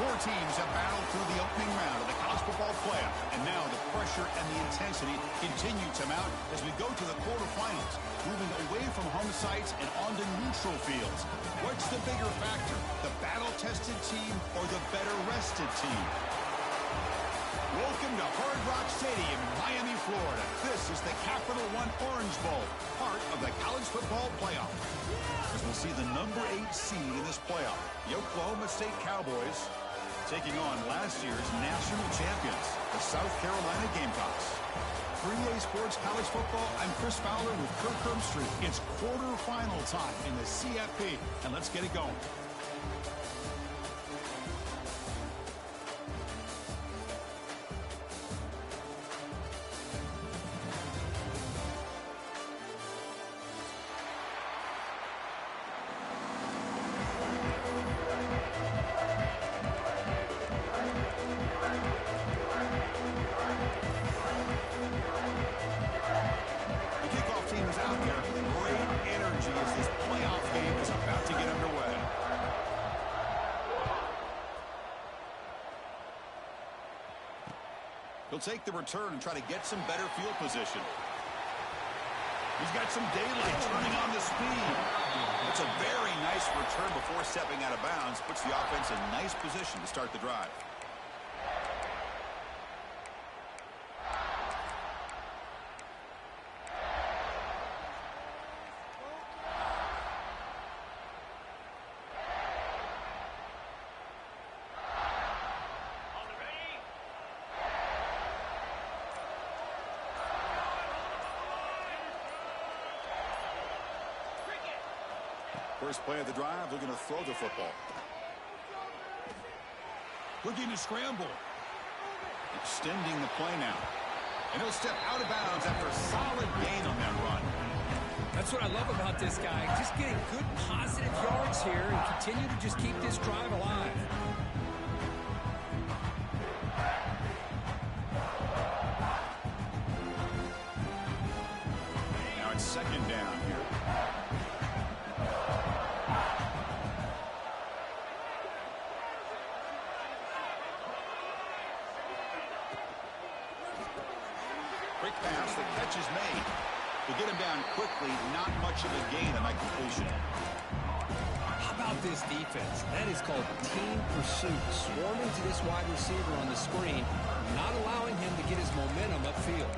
Four teams have battled through the opening round of the college football playoff, and now the pressure and the intensity continue to mount as we go to the quarterfinals, moving away from home sites and onto neutral fields. What's the bigger factor, the battle-tested team or the better-rested team? Welcome to Hard Rock Stadium in Miami, Florida. This is the Capital One Orange Bowl, part of the college football playoff. As we'll see the number 8 seed in this playoff, the Oklahoma State Cowboys, taking on last year's national champions, the South Carolina Gamecocks. For EA Sports College Football, I'm Chris Fowler with Kirk Herbstreit. It's quarterfinal time in the CFP, and let's get it going. He'll take the return and try to get some better field position. He's got some daylight turning on the speed. It's a very nice return before stepping out of bounds. Puts the offense in nice position to start the drive. First play of the drive, they're going to throw the football. Looking to scramble. Extending the play now. And he'll step out of bounds after a solid gain on that run. That's what I love about this guy. Just getting good positive yards here and continue to just keep this drive alive. Now it's second down here. Quick pass, the catch is made. To get him down quickly, not much of a gain on that completion. How about this defense? That is called team pursuit. Swarming to this wide receiver on the screen, not allowing him to get his momentum upfield.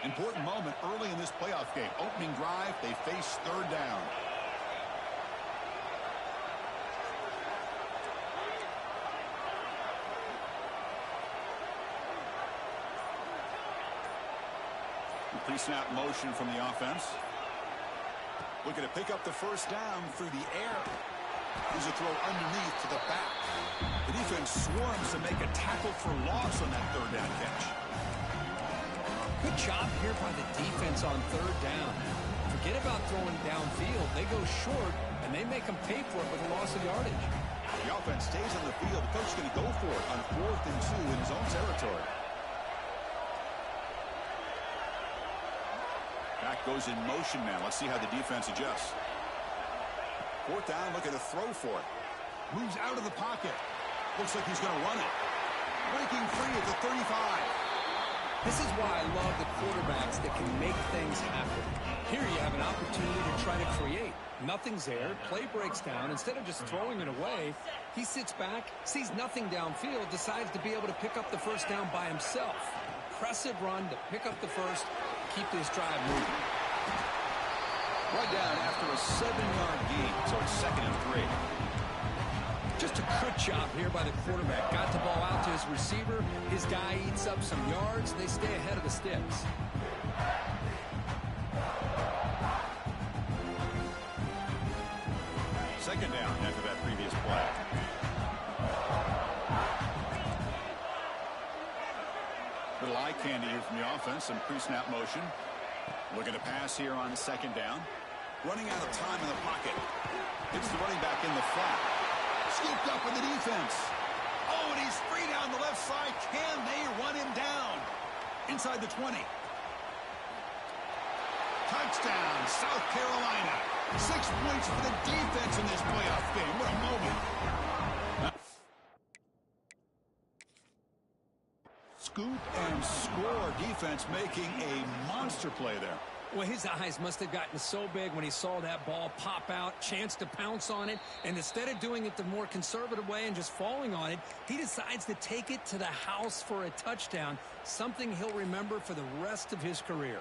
Important moment early in this playoff game. Opening drive, they face third down. Pre-snap motion from the offense. Looking to pick up the first down through the air. Here's a throw underneath to the back. The defense swarms to make a tackle for loss on that third down catch. Good job here by the defense on third down. Forget about throwing downfield. They go short, and they make them pay for it with a loss of yardage. The offense stays on the field. The coach is going to go for it on 4th and 2 in his own territory. Back goes in motion now. Let's see how the defense adjusts. 4th down, looking to throw for it. Moves out of the pocket. Looks like he's going to run it. Breaking free at the 35. This is why I love the quarterbacks that can make things happen. Here you have an opportunity to try to create. Nothing's there. Play breaks down. Instead of just throwing it away, he sits back, sees nothing downfield, decides to be able to pick up the first down by himself. Impressive run to pick up the first, keep this drive moving. Right down after a 7-yard gain, so it's 2nd and 3. Just a good job here by the quarterback. Got the ball out to his receiver. His guy eats up some yards. They stay ahead of the sticks. Second down after that previous play. Little eye candy here from the offense. Some pre-snap motion. Looking to pass here on 2nd down. Running out of time in the pocket. It's the running back in the flat. Scooped up with the defense. Oh, and he's free down the left side inside the 20. Touchdown, South Carolina. 6 points for the defense in this playoff game. What a moment. Scoop and score. Defense making a monster play there. Well, his eyes must have gotten so big when he saw that ball pop out, chance to pounce on it, and instead of doing it the more conservative way and just falling on it, he decides to take it to the house for a touchdown, something he'll remember for the rest of his career.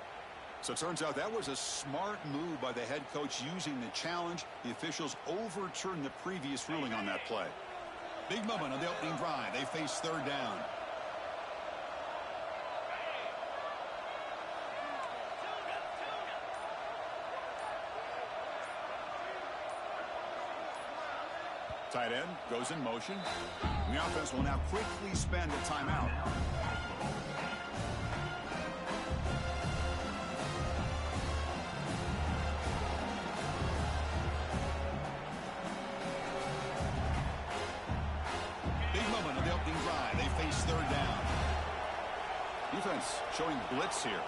So it turns out that was a smart move by the head coach using the challenge. The officials overturned the previous ruling on that play. Big moment on the opening drive. They face third down. Tight end goes in motion. The offense will now quickly spend a timeout. Big moment on the opening drive. They face third down. Defense showing blitz here.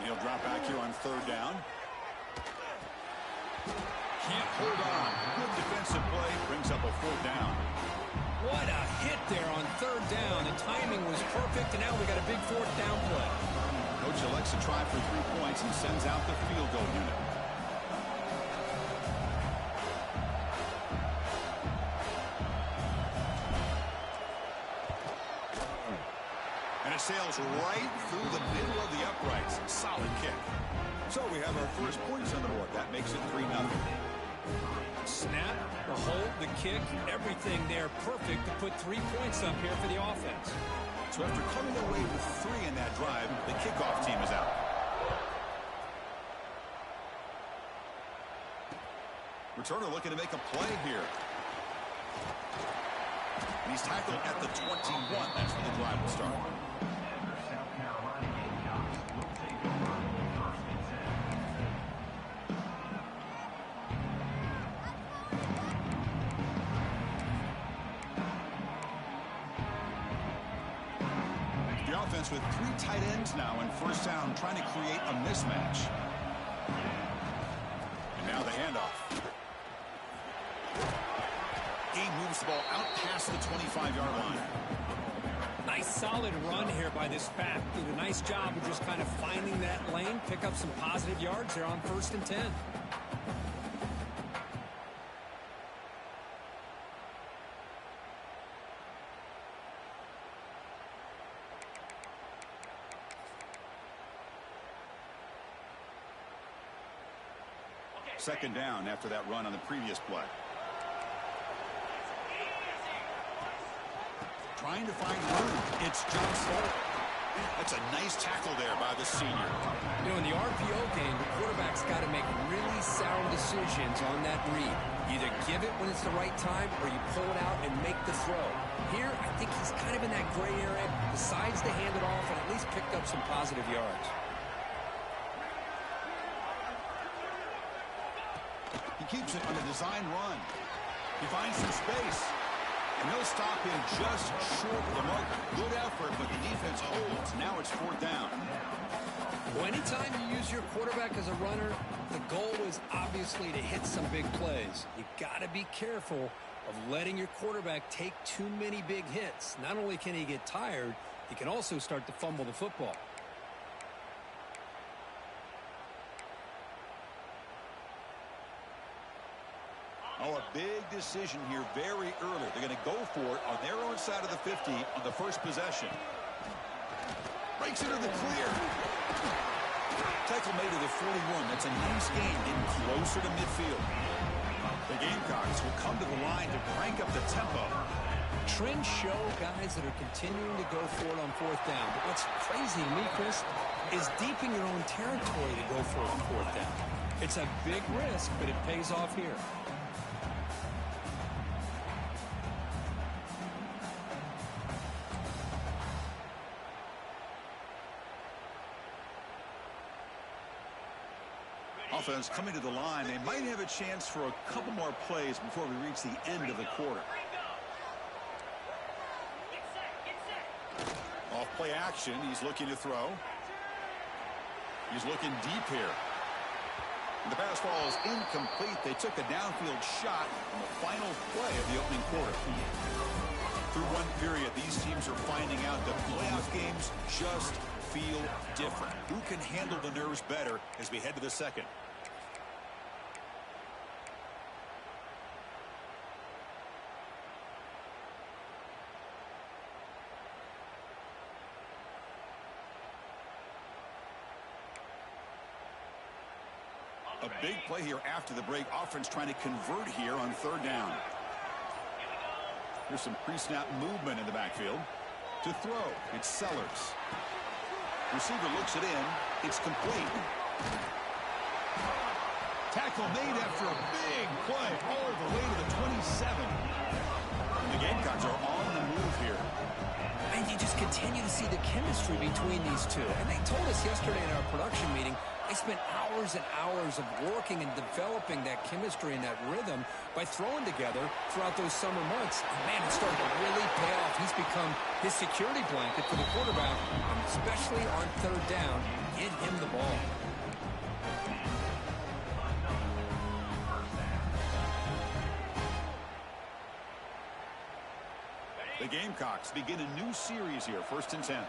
He'll drop back here on third down. Can't hold on. Good defensive play. Brings up a fourth down. What a hit there on third down. The timing was perfect, and now we got a big fourth down play. Coach elects to try for 3 points and sends out the field goal unit. And it sails right through the middle of the uprights. Solid kick. So we have our first points on the board. That makes it 3-0. Snap, the hold, the kick, everything there perfect to put 3 points up here for the offense. So after coming away with 3 in that drive, the kickoff team is out. Returner looking to make a play here. And he's tackled at the 21. That's where the drive will start. The offense with 3 tight ends now in first down, trying to create a mismatch. And now the handoff. He moves the ball out past the 25-yard line. Nice solid run here by this back. Did a nice job of just kind of finding that lane, pick up some positive yards there on 1st and 10. Second down after that run on the previous play. Trying to find room. It's John Sloan. That's a nice tackle there by the senior. You know, in the RPO game, the quarterback's got to make really sound decisions on that read. Either give it when it's the right time or you pull it out and make the throw. Here, I think he's kind of in that gray area, decides to hand it off and at least picked up some positive yards. He keeps it on a design run. He finds some space. And they'll stop him just short of the mark. Good effort, but the defense holds. Now it's 4th down. Well, anytime you use your quarterback as a runner, the goal is obviously to hit some big plays. You got to be careful of letting your quarterback take too many big hits. Not only can he get tired, he can also start to fumble the football. Oh, a big decision here very early. They're going to go for it on their own side of the 50 on the first possession. Breaks into the clear. Tackle made to the 41. That's a nice gain, getting closer to midfield. The Gamecocks will come to the line to crank up the tempo. Trends show guys that are continuing to go for it on 4th down. But what's crazy to me, Chris, is deep in your own territory to go for it on 4th down. It's a big risk, but it pays off here. Offense coming to the line. They might have a chance for a couple more plays before we reach the end of the quarter. Off play action. He's looking to throw. He's looking deep here. The pass ball is incomplete. They took a downfield shot on the final play of the opening quarter. Through one period, these teams are finding out that playoff games just feel different. Who can handle the nerves better as we head to the second? A big play here after the break. Offense trying to convert here on third down. Here's some pre-snap movement in the backfield. To throw, it's Sellers. Receiver looks it in. It's complete. Tackle made after a big play all the way to the 27. The Gamecocks are on the move here. And you just continue to see the chemistry between these two. And they told us yesterday in our production meeting, they spent hours and hours of working and developing that chemistry and that rhythm by throwing together throughout those summer months. And man, it started to really pay off. He's become his security blanket for the quarterback, and especially on third down. Get him the ball. The Gamecocks begin a new series here, 1st and 10.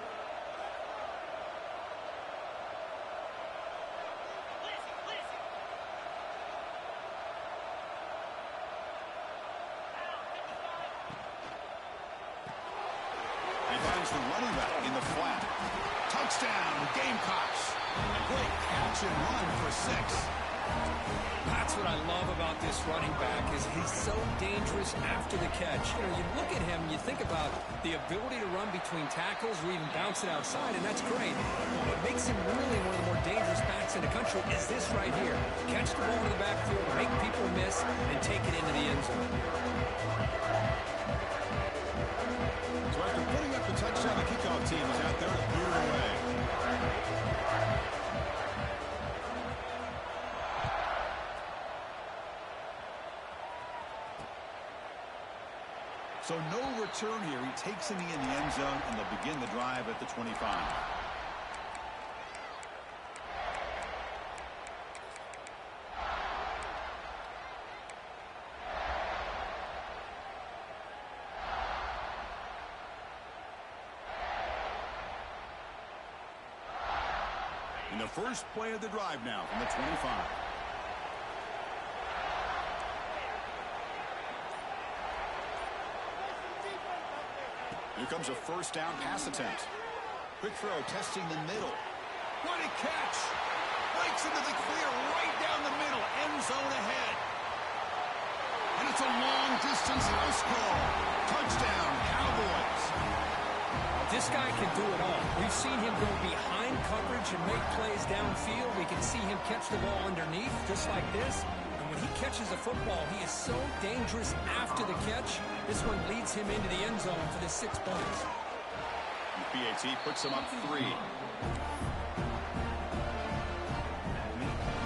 The running back in the flat. Touchdown, Gamecocks. A great catch and run for 6. That's what I love about this running back is he's so dangerous after the catch. You know, you look at him, you think about the ability to run between tackles or even bounce it outside, and that's great. What makes him really one of the more dangerous backs in the country is this right here. Catch the ball in the backfield, make people miss, and take it into the end zone. So after putting up the touchdown, the kickoff team is out there to clear it away. So no return here. He takes him in the end zone, and they'll begin the drive at the 25. And the first play of the drive now from the 25. Here comes a first down pass attempt. Quick throw, testing the middle. What a catch! Breaks into the clear right down the middle. End zone ahead. And it's a long-distance house call. Touchdown, Cowboys. This guy can do it all. We've seen him go behind coverage and make plays downfield. We can see him catch the ball underneath, just like this. And when he catches a football, he is so dangerous after the catch. This one leads him into the end zone for the 6 points. PAT puts him up 3.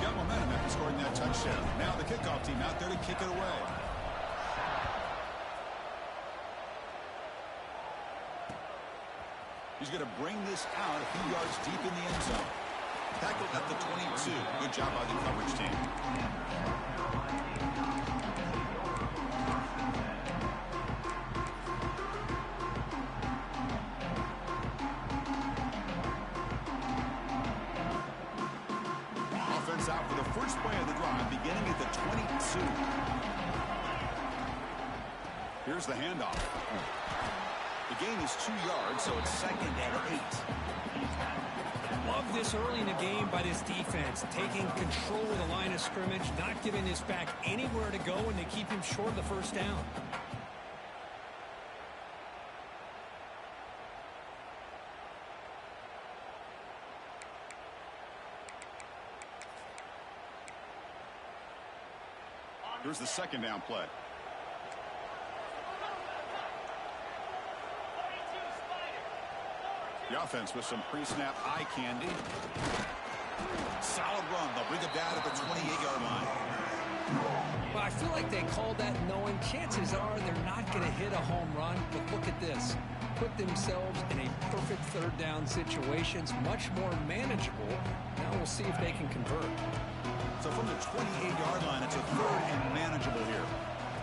Got momentum after scoring that touchdown. Now the kickoff team out there to kick it away. He's going to bring this out a few yards deep in the end zone. Tackled at the 22. Good job by the coverage team. Offense out for the first play of the drive, beginning at the 22. Here's the handoff. The gain is 2 yards, so it's 2nd and 8. Love this early in the game by this defense, taking control of the line of scrimmage, not giving this back anywhere to go, and they keep him short of the first down. Here's the 2nd down play. The offense with some pre-snap eye candy. Solid run. They'll bring it down at the 28-yard line. Well, I feel like they called that knowing chances are they're not going to hit a home run. But look at this. Put themselves in a perfect third down situation. It's much more manageable. Now we'll see if they can convert. So from the 28-yard line, it's a third and manageable here.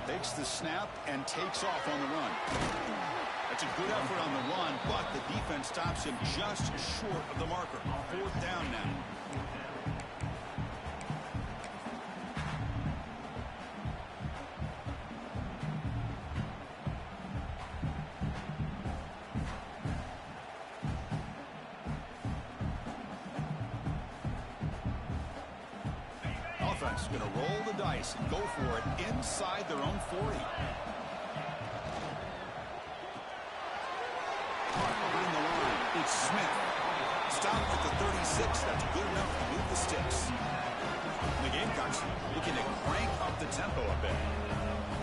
Takes the snap and takes off on the run. That's a good effort on the run, but the defense stops him just short of the marker. Fourth down now. Offense going to roll the dice and go for it inside their own 40. Behind the line, it's Smith. Stopped at the 36. That's good enough to move the sticks. The Gamecocks looking to crank up the tempo a bit.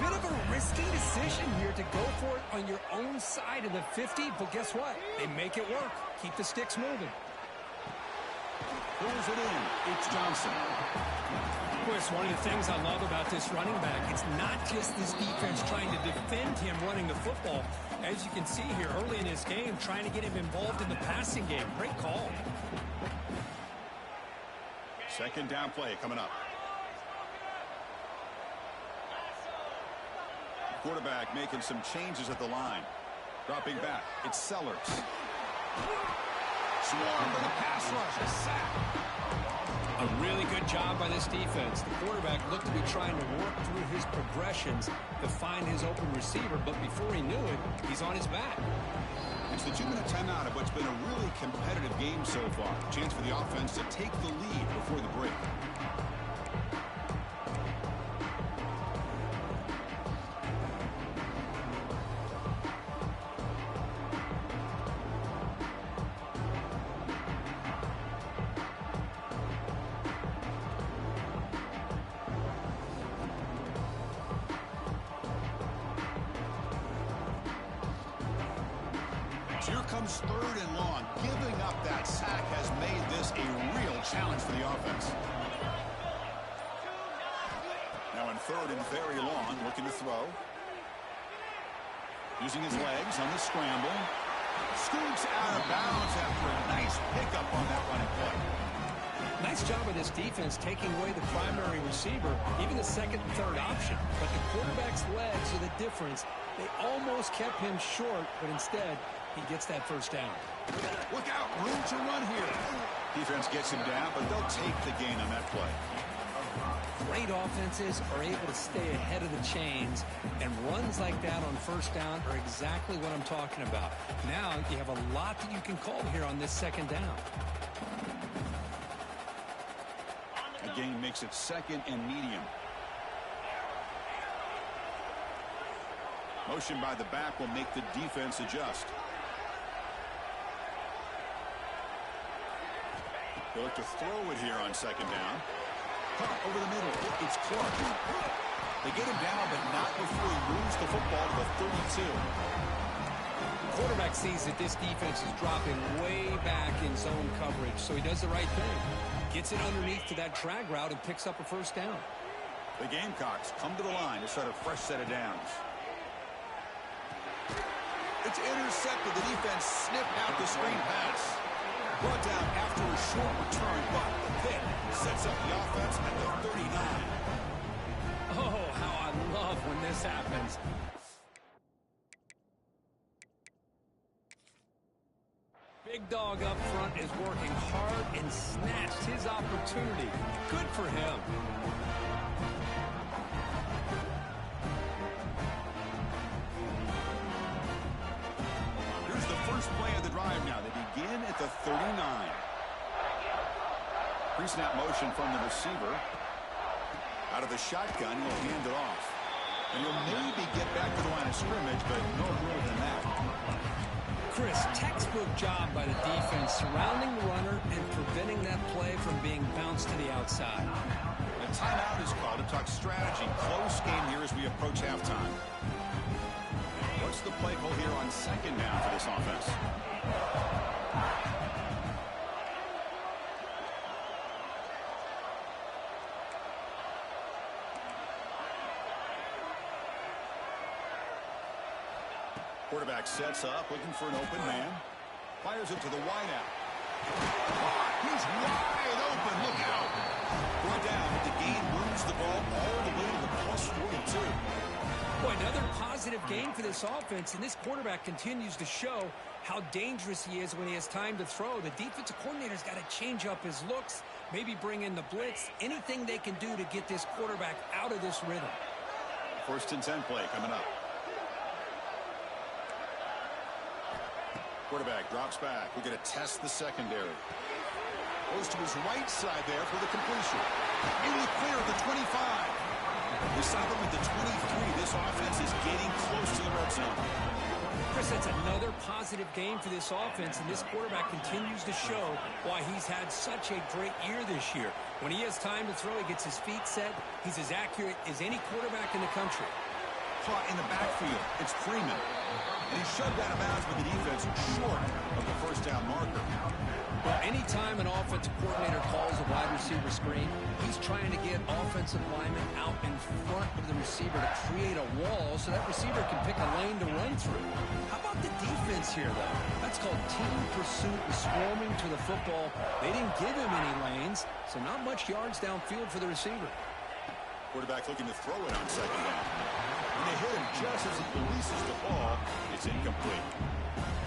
Bit of a risky decision here to go for it on your own side of the 50, but guess what? They make it work. Keep the sticks moving. Throws it in. It's Johnson. Chris, one of the things I love about this running back, it's not just this defense trying to defend him running the football. As you can see here early in this game, trying to get him involved in the passing game. Great call. Second down play coming up. Quarterback making some changes at the line. Dropping back. It's Sellers. Swarm with a pass rush. A sack. A really good job by this defense. The quarterback looked to be trying to work through his progressions to find his open receiver, but before he knew it, he's on his back. It's the 2-minute timeout of what's been a really competitive game so far. Chance for the offense to take the lead before the break. Here comes third and long. Giving up that sack has made this a real challenge for the offense. Now in third and very long, looking to throw. Using his legs on the scramble. Scoots out of bounds after a nice pickup on that running play. Nice job of this defense taking away the primary receiver, even the second and third option. But the quarterback's legs are the difference. They almost kept him short, but instead, he gets that first down. Look out, room to run here. Defense gets him down, but they'll take the gain on that play. Great offenses are able to stay ahead of the chains, and runs like that on first down are exactly what I'm talking about. Now you have a lot that you can call here on this second down. The gain makes it second and medium. Motion by the back will make the defense adjust. They look to throw it here on second down. Caught over the middle. It's Clark. They get him down, but not before he moves the football to the 32. The quarterback sees that this defense is dropping way back in zone coverage, so he does the right thing. Gets it underneath to that drag route and picks up a first down. The Gamecocks come to the line to start a fresh set of downs. It's intercepted. The defense snipped out the screen pass. Brought down after a short return, but the pick sets up the offense at the 39. Oh, how I love when this happens. Big dog up front is working hard and snatched his opportunity. Good for him. Here's the first play of the drive now. They begin at the 39. Pre-snap motion from the receiver. Out of the shotgun, he'll hand it off. And he'll maybe get back to the line of scrimmage, but no more than that. Chris, textbook job by the defense surrounding the runner and preventing that play from being bounced to the outside. A timeout is called to talk strategy. Close game here as we approach halftime. What's the play call here on second down for this offense? Quarterback sets up, looking for an open man. Fires it to the wideout. He's wide open. Look out. Brought down, but the gain moves the ball all the way to the +42. Boy, another positive game for this offense, and this quarterback continues to show how dangerous he is when he has time to throw. The defensive coordinator's got to change up his looks, maybe bring in the blitz, anything they can do to get this quarterback out of this rhythm. 1st and 10 play coming up. Quarterback drops back. We're going to test the secondary. Goes to his right side there for the completion. In the clear of the 25. We stop him at the 23. This offense is getting close to the red zone. Chris, that's another positive game for this offense, and this quarterback continues to show why he's had such a great year this year. When he has time to throw, he gets his feet set. He's as accurate as any quarterback in the country. Caught in the backfield. It's Freeman. And he's shoved out of bounds with the defense short of the first down marker. Well, anytime an offensive coordinator calls a wide receiver screen, he's trying to get offensive linemen out in front of the receiver to create a wall so that receiver can pick a lane to run through. How about the defense here, though? That's called team pursuit and swarming to the football. They didn't give him any lanes, so not much yards downfield for the receiver. Quarterback looking to throw it on 2nd down. When they hit him just as he releases the ball, it's incomplete.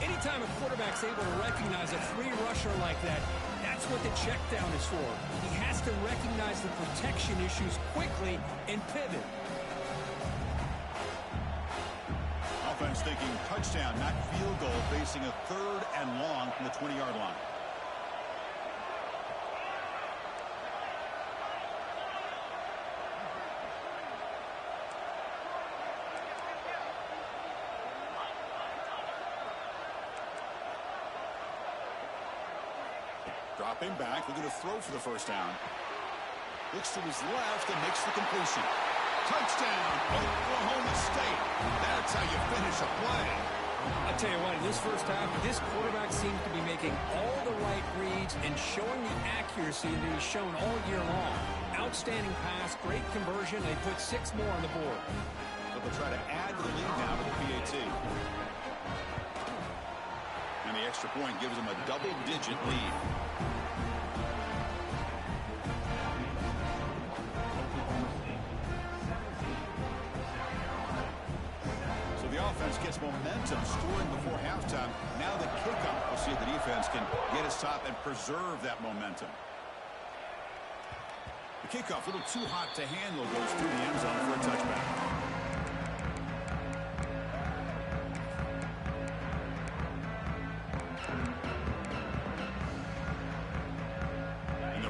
Anytime a quarterback's able to recognize a free rusher like that, that's what the check down is for. He has to recognize the protection issues quickly and pivot. Offense thinking touchdown, not field goal, facing a 3rd and long from the 20-yard line. Dropping back, looking to throw for the 1st down. Looks to his left and makes the completion. Touchdown, Oklahoma State. That's how you finish a play. I'll tell you what, in this first half, this quarterback seems to be making all the right reads and showing the accuracy that he's shown all year long. Outstanding pass, great conversion. They put 6 more on the board. So they'll try to add to the lead now with the PAT. And the extra point gives them a double-digit lead. So the offense gets momentum scoring before halftime. Now the kickoff. We'll see if the defense can get a stop and preserve that momentum. The kickoff, a little too hot to handle, goes through the end zone for a touchback.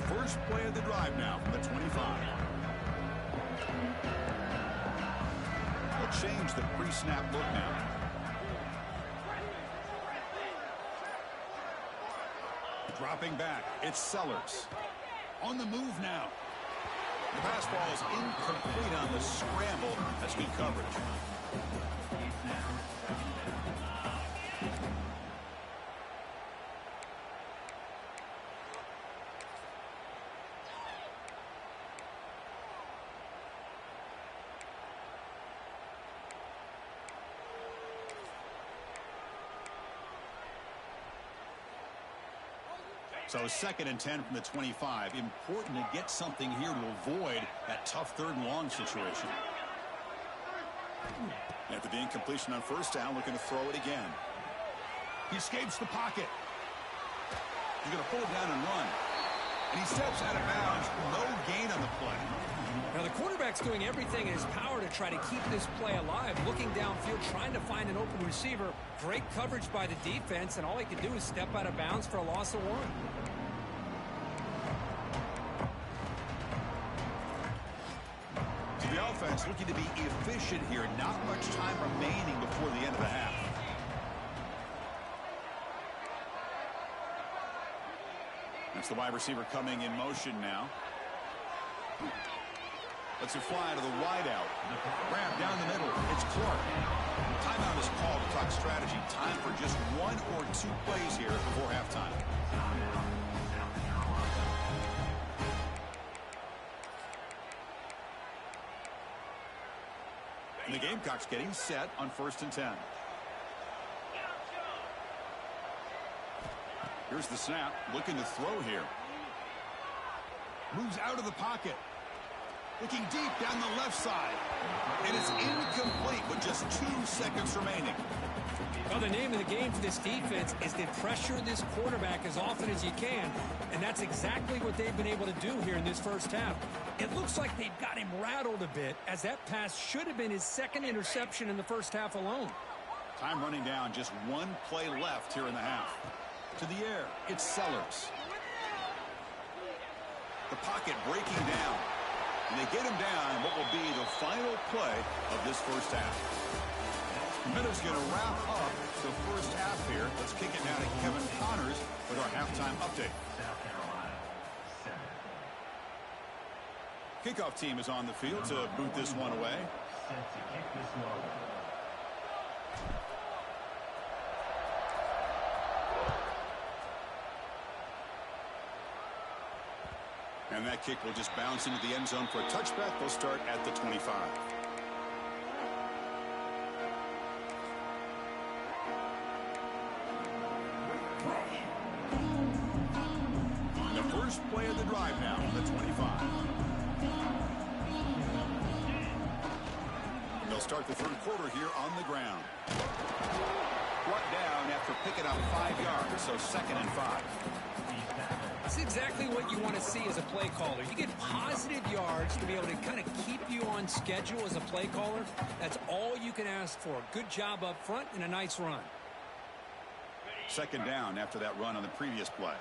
First play of the drive now from the 25. They'll change the pre-snap look now. Dropping back, it's Sellers. On the move now. The pass ball is incomplete on the scramble. That's good coverage. So 2nd and 10 from the 25. Important to get something here to avoid that tough 3rd and long situation. After the incompletion on 1st down, looking to throw it again. He escapes the pocket. He's going to pull it down and run. And he steps out of bounds. No gain on the play. Now the quarterback's doing everything in his power to try to keep this play alive, looking downfield, trying to find an open receiver. Great coverage by the defense, and all he can do is step out of bounds for a loss of 1. So the offense looking to be efficient here. Not much time remaining before the end of the half. That's the wide receiver coming in motion now. Lets it fly to the wideout. Grab down the middle. It's Clark. Timeout is called to talk strategy. Time for just 1 or 2 plays here before halftime. And the Gamecocks getting set on 1st and 10. Here's the snap, looking to throw here. Moves out of the pocket. Looking deep down the left side. And it's incomplete with just 2 seconds remaining. Well, the name of the game for this defense is to pressure this quarterback as often as you can, and that's exactly what they've been able to do here in this first half. It looks like they've got him rattled a bit, as that pass should have been his second interception in the first half alone. Time running down, just 1 play left here in the half. To the air, it's Sellers. The pocket breaking down. And they get him down what will be the final play of this first half. Minutes going to wrap up the first half here. Let's kick it down to Kevin Connors with our halftime update. Kickoff team is on the field to boot this one away. And that kick will just bounce into the end zone for a touchback. They'll start at the 25. The first play of the drive now on the 25. They'll start the third quarter here on the ground. Brought down after picking up 5 yards, so 2nd and 5. That's exactly what you want to see as a play caller. You get positive yards to be able to kind of keep you on schedule as a play caller. That's all you can ask for. Good job up front and a nice run. 2nd down after that run on the previous play.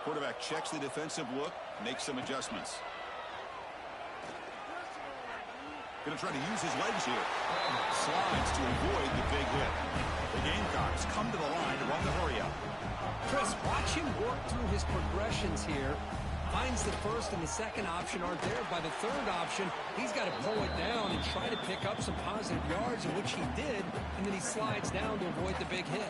Quarterback checks the defensive look, makes some adjustments. Going to try to use his legs here. Slides to avoid the big hit. The Gamecocks come to the line to run the hurry up. Chris, watch him work through his progressions here. Finds the first and the second option aren't there. By the third option, he's got to pull it down and try to pick up some positive yards, in which he did, and then he slides down to avoid the big hit.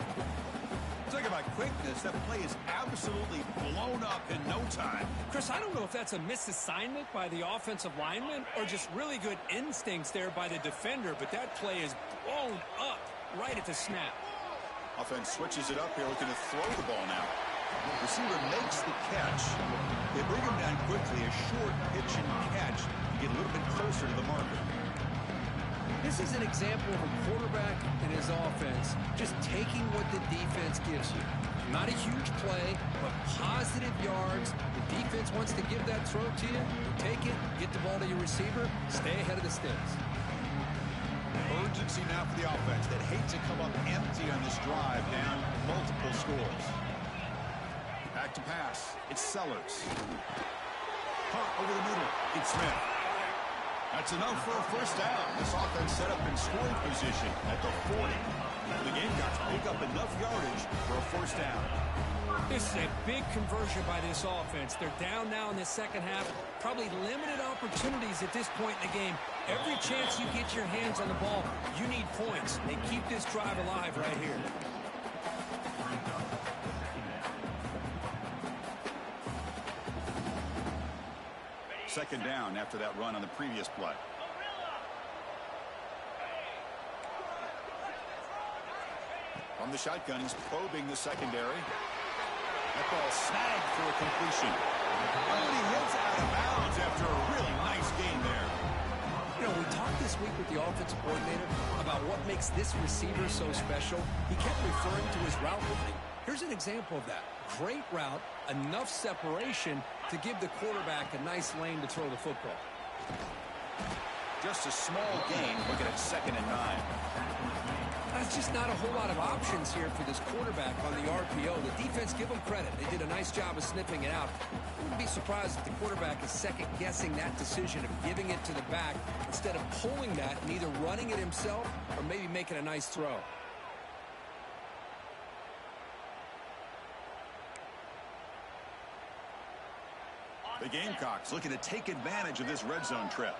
Talk about quickness. That play is absolutely blown up in no time. Chris, I don't know if that's a misassignment by the offensive lineman or just really good instincts there by the defender, but that play is blown up right at the snap. Offense switches it up here, looking to throw the ball now. Receiver makes the catch. They bring him down quickly, a short pitch and catch to get a little bit closer to the marker. This is an example of a quarterback and his offense just taking what the defense gives you. Not a huge play, but positive yards. The defense wants to give that throw to you. Take it, get the ball to your receiver, stay ahead of the sticks. Urgency now for the offense that hate to come up empty on this drive, down multiple scores. Back to pass. It's Sellers. Hot over the middle. It's Smith. That's enough for a first down. This offense set up in scoring position at the 40. The Gamecocks pick up enough yardage for a first down. This is a big conversion by this offense. They're down now in the second half. Probably limited opportunities at this point in the game. Every chance you get your hands on the ball, you need points. They keep this drive alive right here. Second down after that run on the previous play. From the shotgun, he's probing the secondary. That ball snagged for a completion. Oh, and he hits out of bounds after a really nice gain there. You know, we talked this week with the offensive coordinator about what makes this receiver so special. He kept referring to his route running. Here's an example of that. Great route, enough separation to give the quarterback a nice lane to throw the football. Just a small gain, looking at 2nd and 9. There's just not a whole lot of options here for this quarterback on the RPO. The defense, give them credit. They did a nice job of sniffing it out. I wouldn't be surprised if the quarterback is second-guessing that decision of giving it to the back instead of pulling that and either running it himself or maybe making a nice throw. The Gamecocks looking to take advantage of this red zone trip.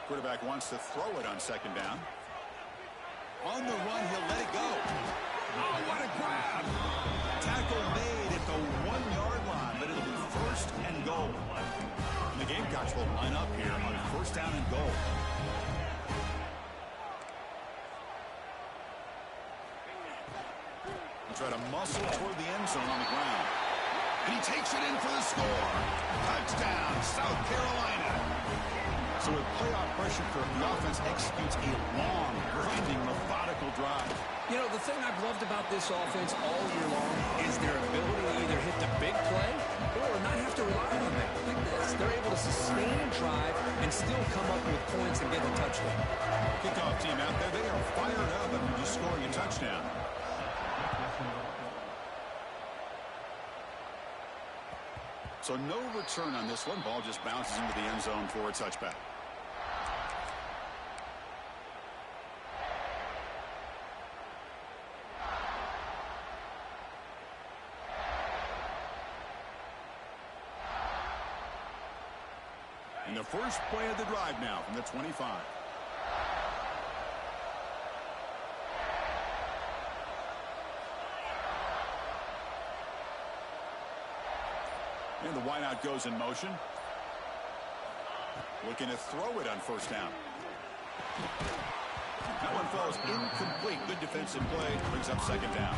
Quarterback wants to throw it on 2nd down. On the run, he'll let it go. Oh, what a grab! Tackle made at the 1-yard line, but it'll be 1st and goal. And the Gamecocks will line up here on 1st down and goal. Try to muscle toward the end zone on the ground. And he takes it in for the score. Touchdown, South Carolina. So with playoff pressure, the offense executes a long, grinding, methodical drive. You know, the thing I've loved about this offense all year long is their ability to either hit the big play or not have to rely on that. Look at this. They're able to sustain a drive and still come up with points and get a touchdown. Kickoff team out there, they are fired up after just scoring a touchdown. So no return on this one. Ball just bounces into the end zone for a touchback. And the first play of the drive now from the 25. And the wideout goes in motion. Looking to throw it on first down. That one falls incomplete. Good defensive play. Brings up second down.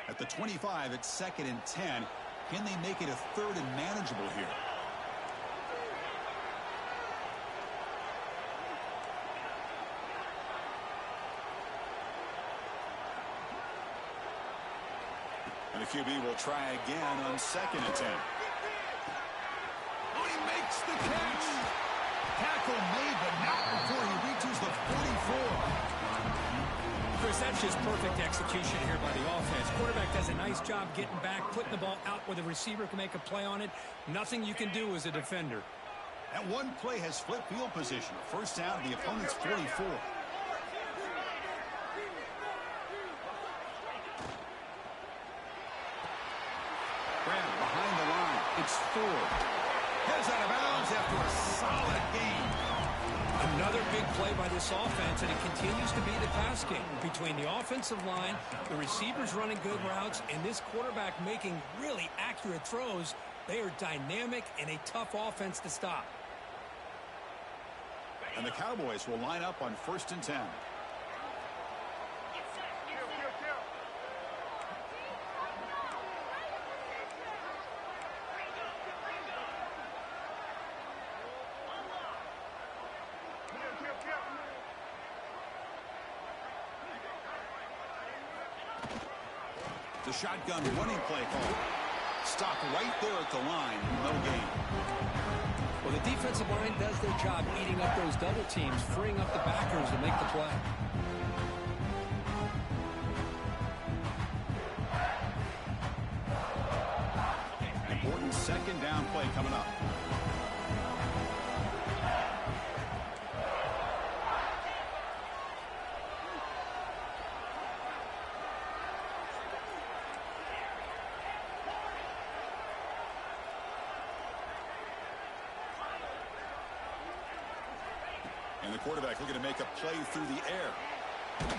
At the 25, it's 2nd and 10. Can they make it a 3rd and manageable here? And the QB will try again on 2nd and 10. Oh, he makes the catch. Tackle made, but not before he reaches the 44. Chris, that's just perfect execution here by the offense. Quarterback does a nice job getting back, putting the ball out where the receiver can make a play on it. Nothing you can do as a defender. That one play has flipped field position. First down to the opponent's 44. Grant behind the line. It's Ford. Heads out of bounds after a solid game. Another big play by this offense, and it continues to be the pass game between the offensive line, the receivers running good routes, and this quarterback making really accurate throws. They are dynamic and a tough offense to stop. And the Cowboys will line up on 1st and 10. The shotgun running play call. Stop right there at the line. No gain. Well, the defensive line does their job eating up those double teams, freeing up the backers to make the play. Important 2nd down play coming up. And the quarterback looking to make a play through the air. Oh,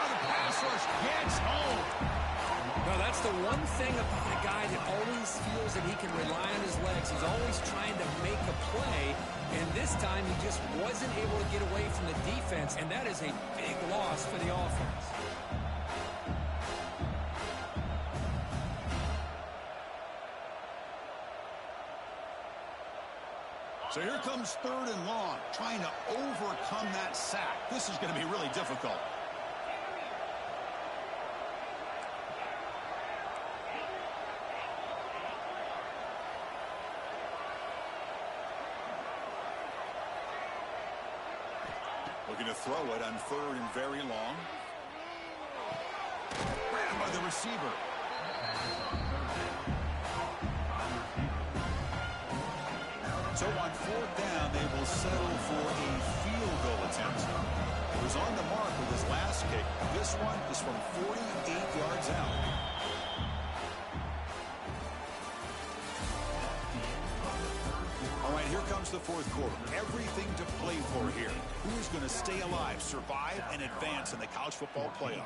the pass rush gets home. Well, that's the one thing about a guy that always feels that he can rely on his legs. He's always trying to make a play, and this time he just wasn't able to get away from the defense, and that is a big loss for the offense. So here comes 3rd and long, trying to overcome that sack. This is going to be really difficult. Looking to throw it on 3rd and very long. Ran by the receiver. So on 4th down, they will settle for a field goal attempt. He was on the mark with his last kick. This this one is from 48 yards out. All right, here comes the fourth quarter. Everything to play for here. Who is going to stay alive, survive, and advance in the college football playoff?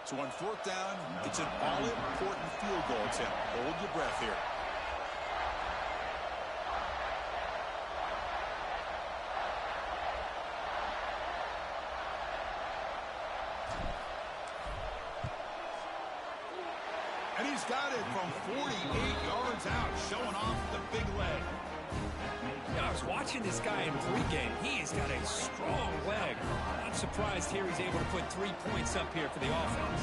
So on fourth down, it's an all-important field goal attempt. Hold your breath here. And he's got it from 48 yards out, showing off the big leg. Yeah, I was watching this guy in pregame. He's got a strong leg. I'm surprised here he's able to put 3 points up here for the offense.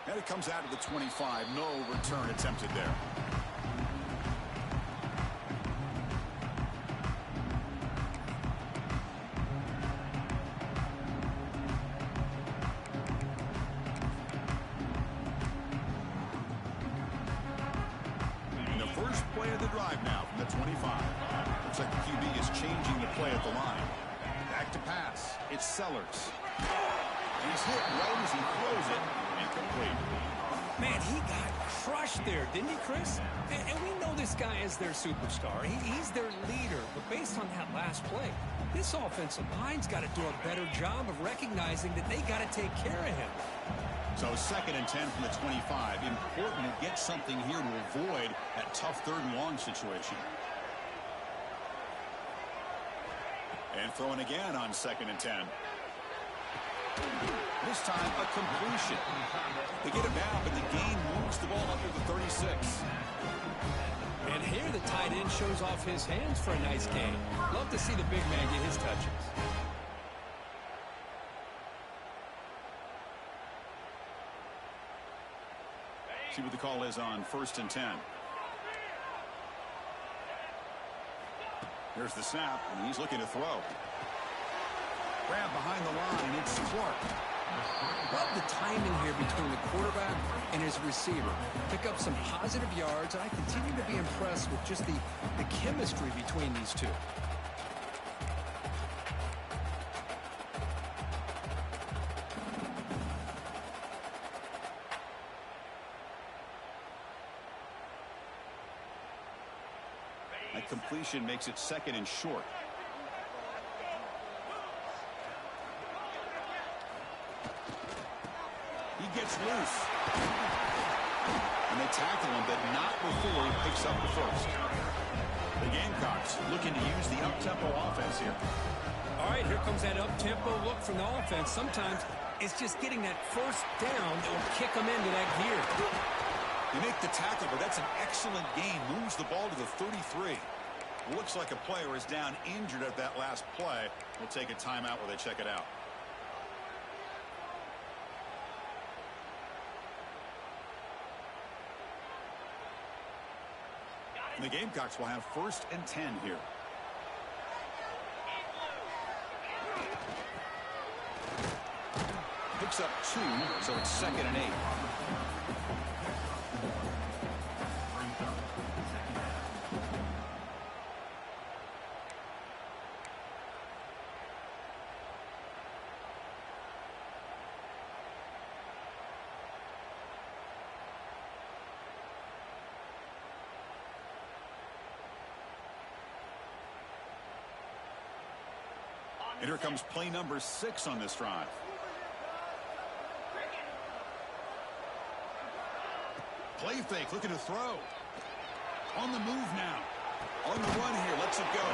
And it comes out to the 25. No return attempted there. Play of the drive now from the 25. Looks like the QB is changing the play at the line. Back to pass. It's Sellers. He's hit right as he throws it. Incomplete. Man, he got crushed there, didn't he, Chris? And we know this guy is their superstar. He's their leader. But based on that last play, this offensive line's got to do a better job of recognizing that they got to take care of him. So 2nd and 10 from the 25. Important to get something here to avoid that tough 3rd and long situation. And throwing again on 2nd and 10. This time a completion. They get it down, but the gain moves the ball up to the 36. And here the tight end shows off his hands for a nice gain. Love to see the big man get his touches. See what the call is on 1st and 10. Here's the snap, and he's looking to throw. Grab behind the line, it's Clark. Love the timing here between the quarterback and his receiver. Pick up some positive yards. I continue to be impressed with just the chemistry between these two. That completion makes it 2nd and short. He gets loose. And they tackle him, but not before he picks up the first. The Gamecocks looking to use the up-tempo offense here. All right, here comes that up-tempo look from the offense. Sometimes it's just getting that first down that will kick them into that gear. They make the tackle, but that's an excellent gain. Moves the ball to the 33. Looks like a player is down injured at that last play. We'll take a timeout while they check it out. And the Gamecocks will have 1st and 10 here. Picks up 2, so it's 2nd and 8. And here comes play number 6 on this drive. Play fake, looking to throw. On the move now. On the run here, lets it go.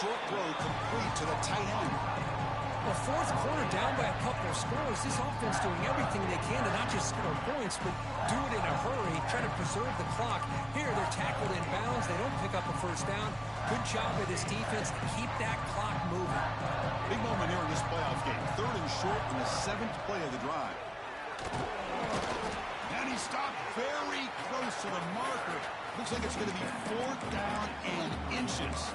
Short throw complete to the tight end. Well, fourth quarter down by a couple of scores. This offense doing everything they can to not just score points, but do it in a hurry, try to preserve the clock. Here, they're tackled in bounds. They don't pick up a first down. Good job by this defense to keep that clock moving. Big moment here in this playoff game. 3rd and short in the 7th play of the drive. And he stopped very close to the marker. Looks like it's going to be 4th down and inches.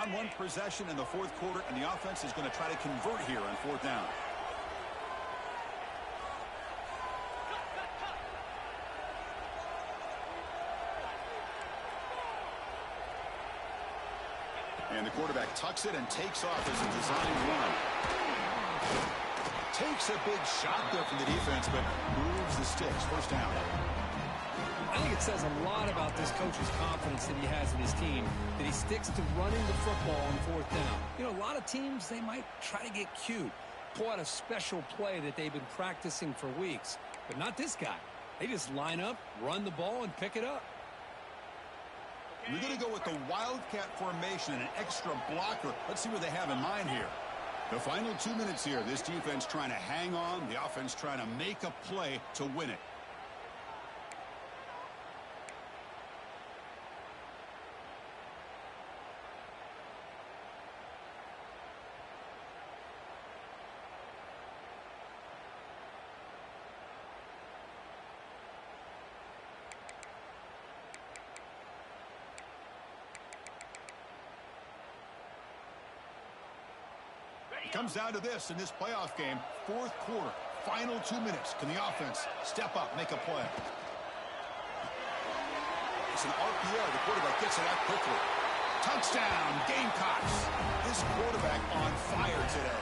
Down one possession in the fourth quarter, and the offense is going to try to convert here on fourth down. And the quarterback tucks it and takes off as a designed run. Takes a big shot there from the defense, but moves the sticks. First down. I think it says a lot about this coach's confidence that he has in his team, that he sticks to running the football on fourth down. You know, a lot of teams, they might try to get cute, pull out a special play that they've been practicing for weeks. But not this guy. They just line up, run the ball, and pick it up. We're going to go with the Wildcat formation and an extra blocker. Let's see what they have in mind here. The final 2 minutes here. This defense trying to hang on. The offense trying to make a play to win it. Comes down to this in this playoff game. Fourth quarter, final 2 minutes. Can the offense step up, make a play? It's an RPO. The quarterback gets it out quickly. Touchdown, Gamecocks. This quarterback on fire today.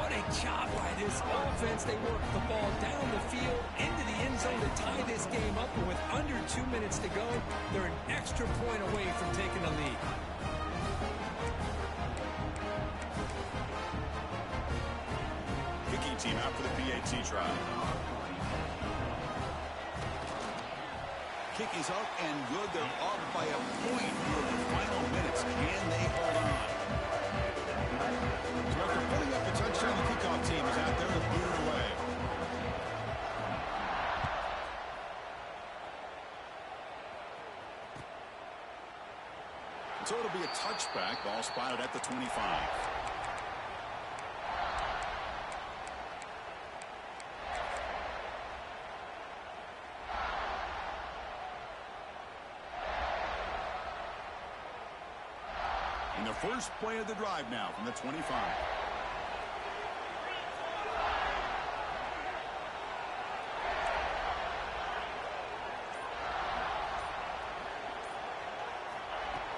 What a job by this offense. They work the ball down the field into the end zone to tie this game up. And with under 2 minutes to go, they're an extra point away from taking the lead. Team out for the PAT try. Kick is up and good. They're up by a point here in the final minutes. Can they hold on? So after putting up a touchdown, the kickoff team is out there to boot it away. So it'll be a touchback. Ball spotted at the 25. And the first play of the drive now from the 25.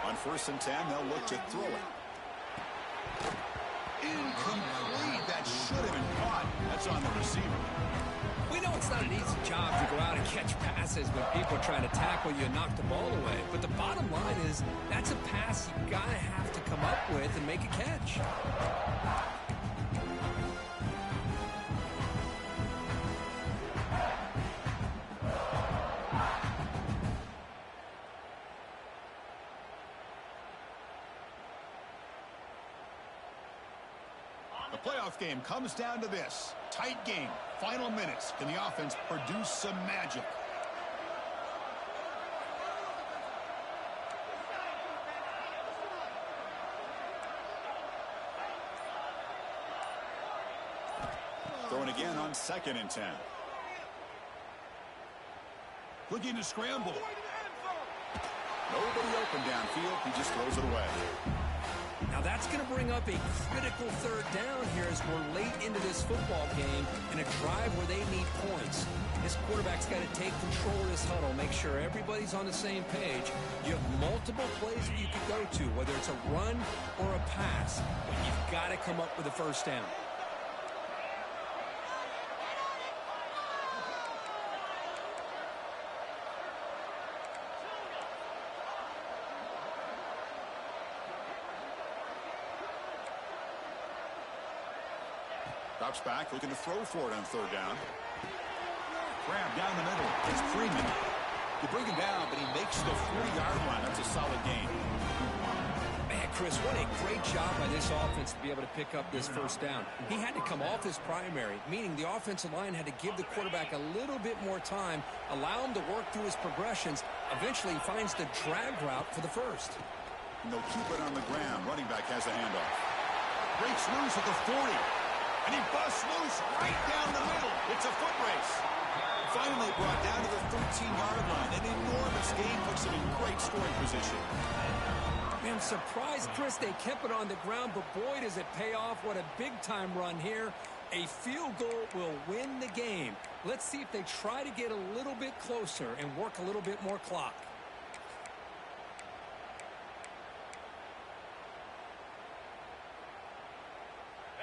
On 1st and 10, they'll look to throw it. Incomplete. That should have been caught. That's on the receiver. We know it's not an easy job to go out and catch passes when people are trying to tackle you and knock the ball away. But the bottom line is that's a pass you got to have to come up with and make a catch. The playoff game comes down to this. Tight game. Final minutes. Can the offense produce some magic? Throwing again on 2nd and 10. Looking to scramble. Nobody open downfield. He just throws it away. Now that's going to bring up a critical third down here as we're late into this football game in a drive where they need points. This quarterback's got to take control of this huddle, make sure everybody's on the same page. You have multiple plays that you could go to, whether it's a run or a pass, but you've got to come up with a first down. Drops back, looking to throw for it on 3rd down. Grab down the middle. It's Freeman. You bring him down, but he makes the 40-yard line. That's a solid gain. Man, Chris, what a great job by this offense to be able to pick up this first down. He had to come off his primary, meaning the offensive line had to give the quarterback a little bit more time, allow him to work through his progressions. Eventually, he finds the drag route for the first. And they'll keep it on the ground. Running back has a handoff. Breaks loose at the 40. And he busts loose right down the middle. It's a foot race. Finally brought down to the 13-yard line. An enormous gain puts him in great scoring position. I'm surprised, Chris, they kept it on the ground, but boy, does it pay off. What a big-time run here. A field goal will win the game. Let's see if they try to get a little bit closer and work a little bit more clock.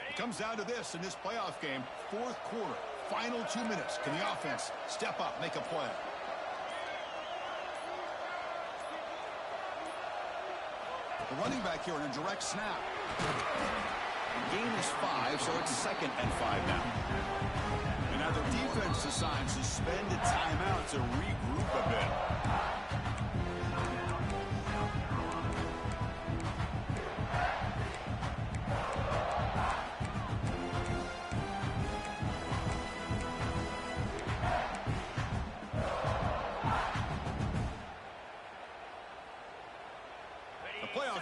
It comes down to this in this playoff game. Fourth quarter, final 2 minutes. Can the offense step up, make a play? The running back here in a direct snap. Gain is 5, so it's 2nd and 5 now. And now their defense decides to spend a timeout to regroup a bit.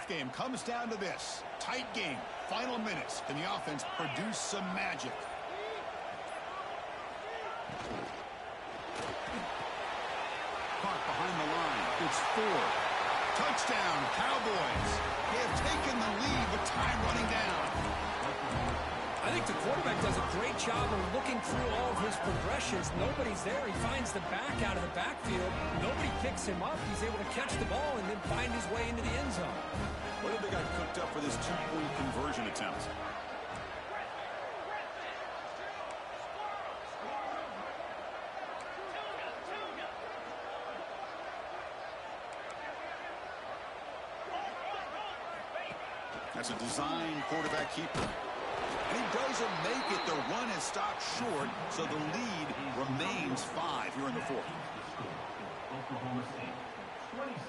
Game comes down to this. Tight game. Final minutes. Can the offense produce some magic? Caught behind the line. It's 4. Touchdown, Cowboys. They have taken the lead with time running down. I think the quarterback does a great job of looking through all of his progressions. Nobody's there. He finds the back out of the backfield. Nobody picks him up. He's able to catch the ball and then find his way into the end zone. What have they got cooked up for this 2-point conversion attempt? That's a design quarterback keeper. And he doesn't make it. The run is stopped short, so the lead remains 5 here in the fourth. Oklahoma State, 26.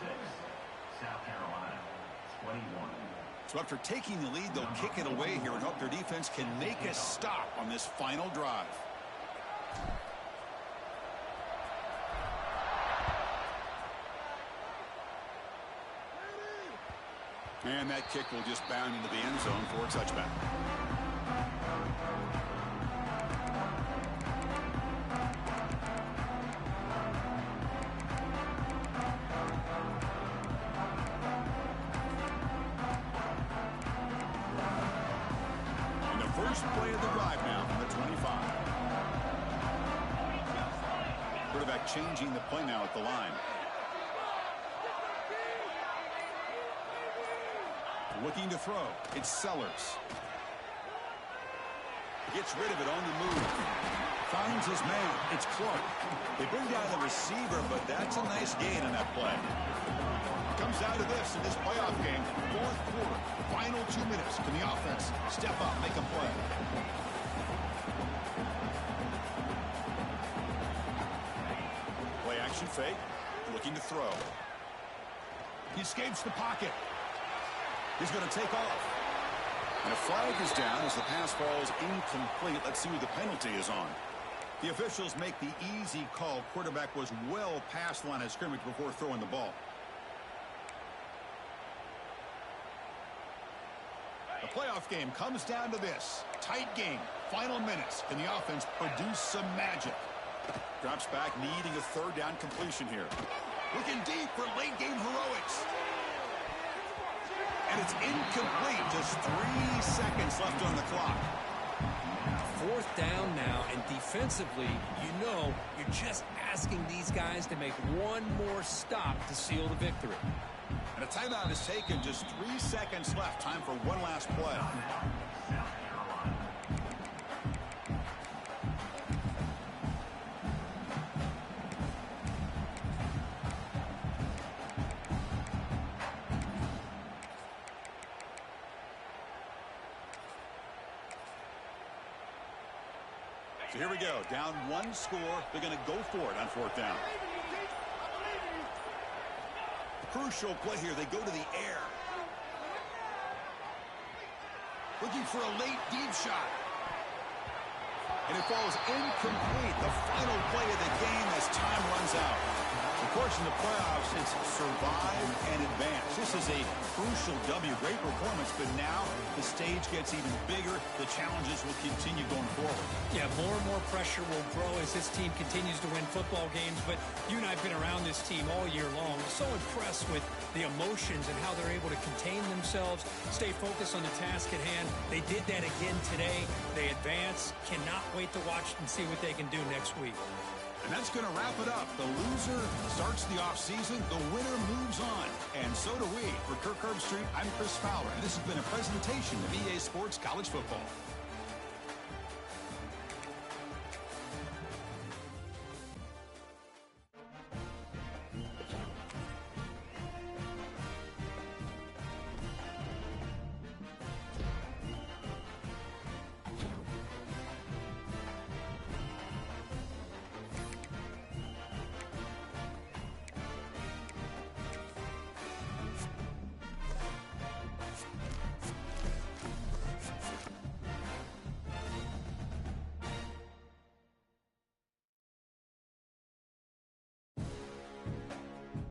South Carolina, 21. So after taking the lead, they'll kick it away here and hope their defense can make a stop on this final drive. And that kick will just bound into the end zone for a touchback. First play of the drive now from the 25. Quarterback changing the play now at the line. Looking to throw. It's Sellers. Gets rid of it on the move. Finds his man. It's Clark. They bring down the receiver, but that's a nice gain on that play. Comes down to this in this playoff game. Fourth quarter, final 2 minutes. Can the offense step up, make a play? Play action fake. Looking to throw. He escapes the pocket. He's going to take off. And a flag is down as the pass falls incomplete. Let's see who the penalty is on. The officials make the easy call. Quarterback was well past the line of scrimmage before throwing the ball. The playoff game comes down to this. Tight game. Final minutes. Can the offense produce some magic? Drops back, needing a third down completion here. Looking deep for late game heroics. And it's incomplete. Just 3 seconds left on the clock. Fourth down now, and defensively, you know, you're just asking these guys to make one more stop to seal the victory. And a timeout is taken. Just 3 seconds left. Time for one last play. So here we go. Down 1 score. They're going to go for it on fourth down. Crucial play here. They go to the air. Looking for a late deep shot. And it falls incomplete. The final play of the game as time runs out. Of course, in the playoffs, it's survive and advance. This is a crucial W. Great performance, but now the stage gets even bigger. The challenges will continue going forward. Yeah, more and more pressure will grow as this team continues to win football games, but you and I have been around this team all year long. I'm so impressed with the emotions and how they're able to contain themselves, stay focused on the task at hand. They did that again today. They advance. Cannot wait to watch and see what they can do next week. And that's going to wrap it up. The loser starts the offseason. The winner moves on. And so do we. For Kirk Herbstreit, I'm Chris Fowler. And this has been a presentation of EA Sports College Football.